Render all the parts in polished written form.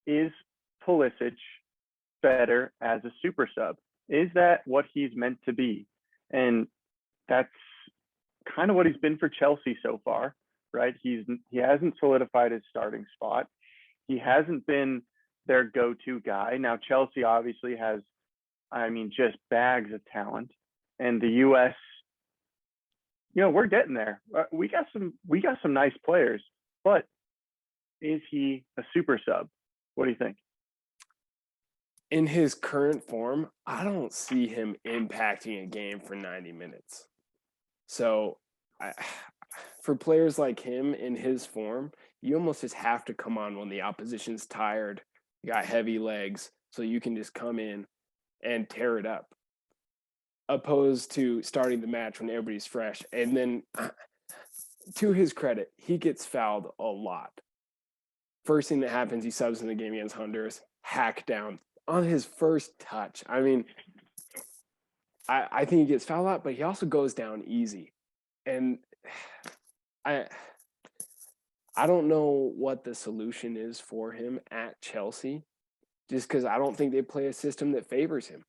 is Pulisic better as a super sub? Is that what he's meant to be? And that's kind of what he's been for Chelsea so far, right? He hasn't solidified his starting spot. He hasn't been their go-to guy. Now Chelsea obviously has, I mean, just bags of talent, and the U.S. We're getting there. We got some nice players, but is he a super sub? What do you think? In his current form, I don't see him impacting a game for 90 minutes. So for players like him in his form, you almost just have to come on when the opposition's tired, you got heavy legs, so you can just come in and tear it up, opposed to starting the match when everybody's fresh. And then, to his credit, he gets fouled a lot. First thing that happens, he subs in the game against Honduras, hack down on his first touch. I mean, I think he gets fouled a lot, but he also goes down easy. And I don't know what the solution is for him at Chelsea, just because I don't think they play a system that favors him.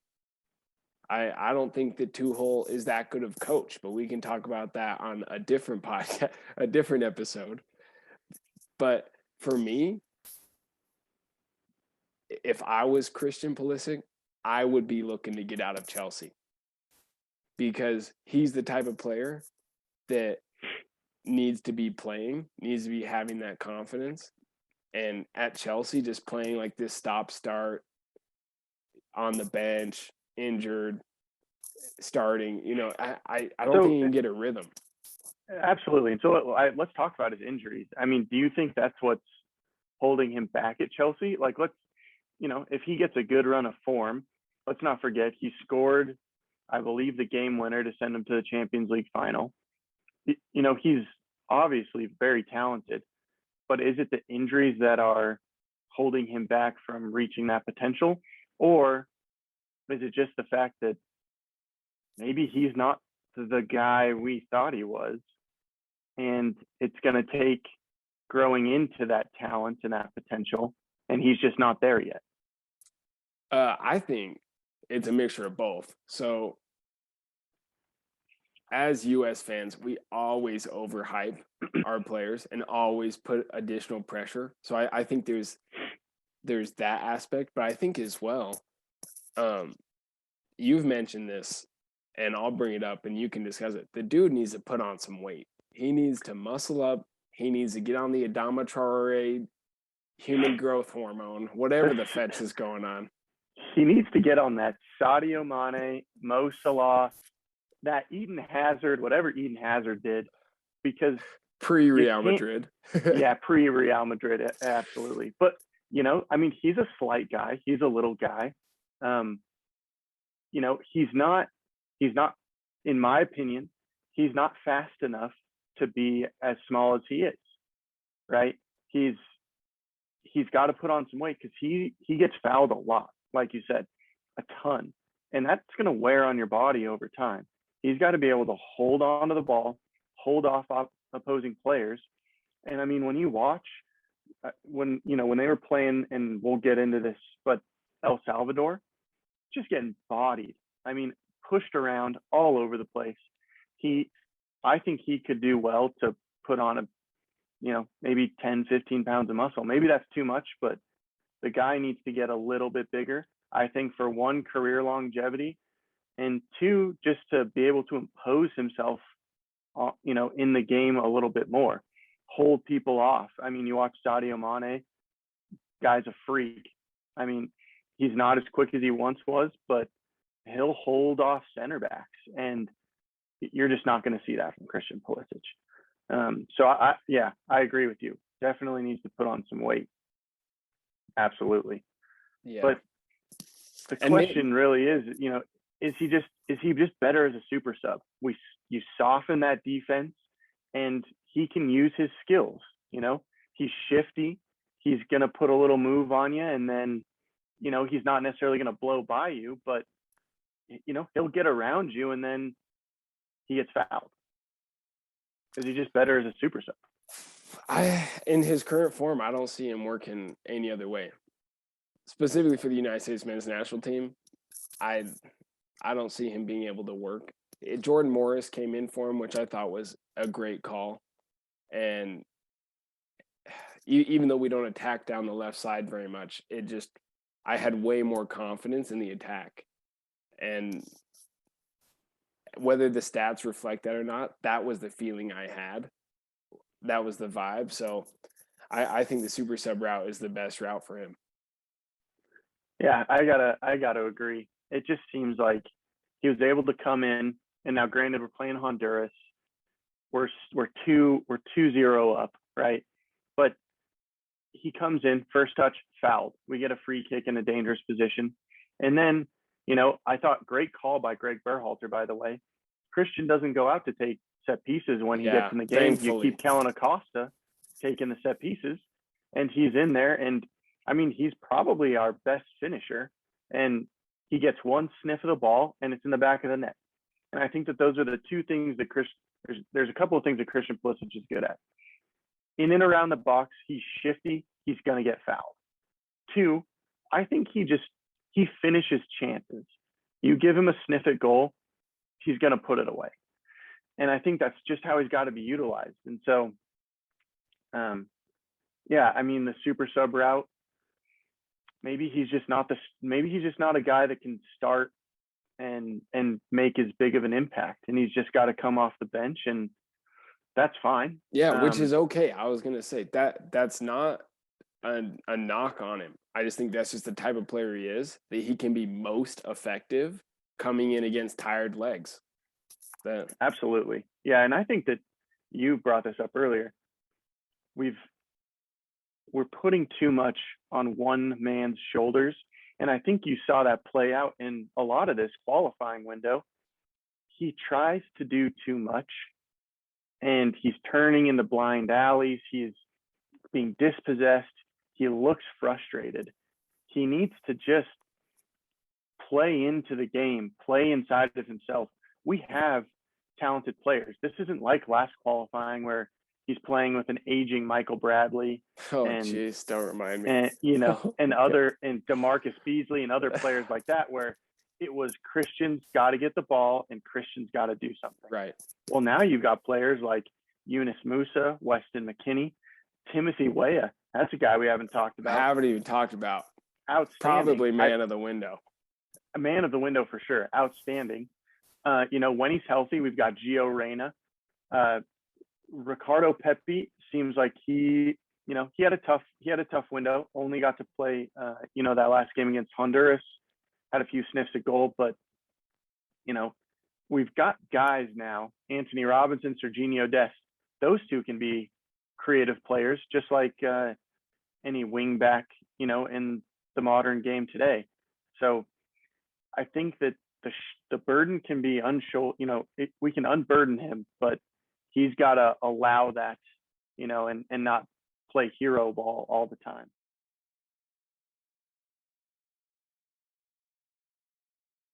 I don't think that Tuchel is that good of coach, but we can talk about that on a different podcast, a different episode. But for me, if I was Christian Pulisic, I would be looking to get out of Chelsea, because he's the type of player that needs to be playing, needs to be having that confidence. And at Chelsea, just playing like this stop-start on the bench, injured, starting, I don't think he can get a rhythm. Absolutely. And so let's talk about his injuries. I mean, do you think that's what's holding him back at Chelsea? Like, if he gets a good run of form, let's not forget he scored, I believe, the game winner to send him to the Champions League final. He's obviously very talented, but is it the injuries that are holding him back from reaching that potential? Or is it just the fact that maybe he's not the guy we thought he was, and it's going to take growing into that talent and that potential, and he's just not there yet? I think it's a mixture of both. So as U.S. fans, we always overhype our players and always put additional pressure. So I think there's that aspect, but I think as well, you've mentioned this, and I'll bring it up and you can discuss it. The dude needs to put on some weight. He needs to muscle up. He needs to get on the Adama Traore human growth hormone, whatever the fetch is going on. He needs to get on that Sadio Mane, Mo Salah, that Eden Hazard, whatever Eden Hazard did, because pre-Real Madrid. Yeah, pre-Real Madrid, absolutely. But, I mean, he's a slight guy. He's a little guy. He's not, in my opinion, he's not fast enough to be as small as he is, right? He's got to put on some weight, because he gets fouled a lot, like you said, a ton. And that's going to wear on your body over time. He's got to be able to hold on to the ball, hold off opposing players. And I mean, when you watch, when they were playing, and we'll get into this, but El Salvador, just getting bodied. I mean, pushed around all over the place. I think he could do well to put on maybe 10, 15 pounds of muscle. Maybe that's too much, but the guy needs to get a little bit bigger, I think, for one, career longevity, and two, just to be able to impose himself, in the game a little bit more, hold people off. I mean, you watch Sadio Mane, guy's a freak. I mean, he's not as quick as he once was, but he'll hold off center backs, and you're just not going to see that from Christian Pulisic. So I agree with you. Definitely needs to put on some weight. Absolutely. Yeah. But the question really is, is he just better as a super sub? You soften that defense, and he can use his skills. He's shifty. He's going to put a little move on you, and then, he's not necessarily going to blow by you, but, he'll get around you, and then he gets fouled. Is he just better as a super sub? In his current form, I don't see him working any other way. specifically for the United States men's national team, I don't see him being able to work. Jordan Morris came in for him, which I thought was a great call. And even though we don't attack down the left side very much, I had way more confidence in the attack. And whether the stats reflect that or not, that was the feeling I had. That was the vibe. So I think the super sub route is the best route for him. Yeah, I gotta agree. It just seems like he was able to come in, and now granted we're playing Honduras. We're 2-0 up, right? But he comes in, first touch, fouled. We get a free kick in a dangerous position. And then, I thought great call by Greg Berhalter, by the way. Christian doesn't go out to take set pieces when he gets in the game. Thankfully. You keep Kellen Acosta taking the set pieces, and he's in there. And I mean, he's probably our best finisher. And he gets one sniff of the ball, and it's in the back of the net. And I think that those are the two things that there's a couple of things that Christian Pulisic is good at. In and around the box, he's shifty. He's going to get fouled. Two, I think he finishes chances. You give him a sniff at goal, he's going to put it away. And I think that's just how he's got to be utilized. And so, I mean, the super sub route, maybe he's just not a guy that can start and make as big of an impact. And he's just got to come off the bench, and that's fine. Yeah, which is okay. I was going to say that's not a knock on him. I just think that's just the type of player he is, that he can be most effective coming in against tired legs. Absolutely. Yeah, and I think that you brought this up earlier. We're putting too much on one man's shoulders, and I think you saw that play out in a lot of this qualifying window. He tries to do too much, and he's turning into blind alleys. He's being dispossessed. He looks frustrated. He needs to just play into the game, play inside of himself. We have talented players. This isn't like last qualifying where he's playing with an aging Michael Bradley. Oh, jeez, don't remind me. And and DeMarcus Beasley and other players like that, where it was Christian's got to get the ball and Christian's got to do something. Right. Well, now you've got players like Yunus Musa, Weston McKennie, Timothy Weah. That's a guy we haven't talked about. I haven't even talked about. Outstanding. Probably man of the window. A man of the window for sure. Outstanding. When he's healthy, we've got Gio Reyna. Ricardo Pepi seems like he had a tough window. Only got to play, that last game against Honduras. Had a few sniffs at goal, but we've got guys now. Anthony Robinson, Serginho Dest. Those two can be creative players, just like any wing back, in the modern game today. So I think that the burden can be we can unburden him, but he's got to allow that, and not play hero ball all the time.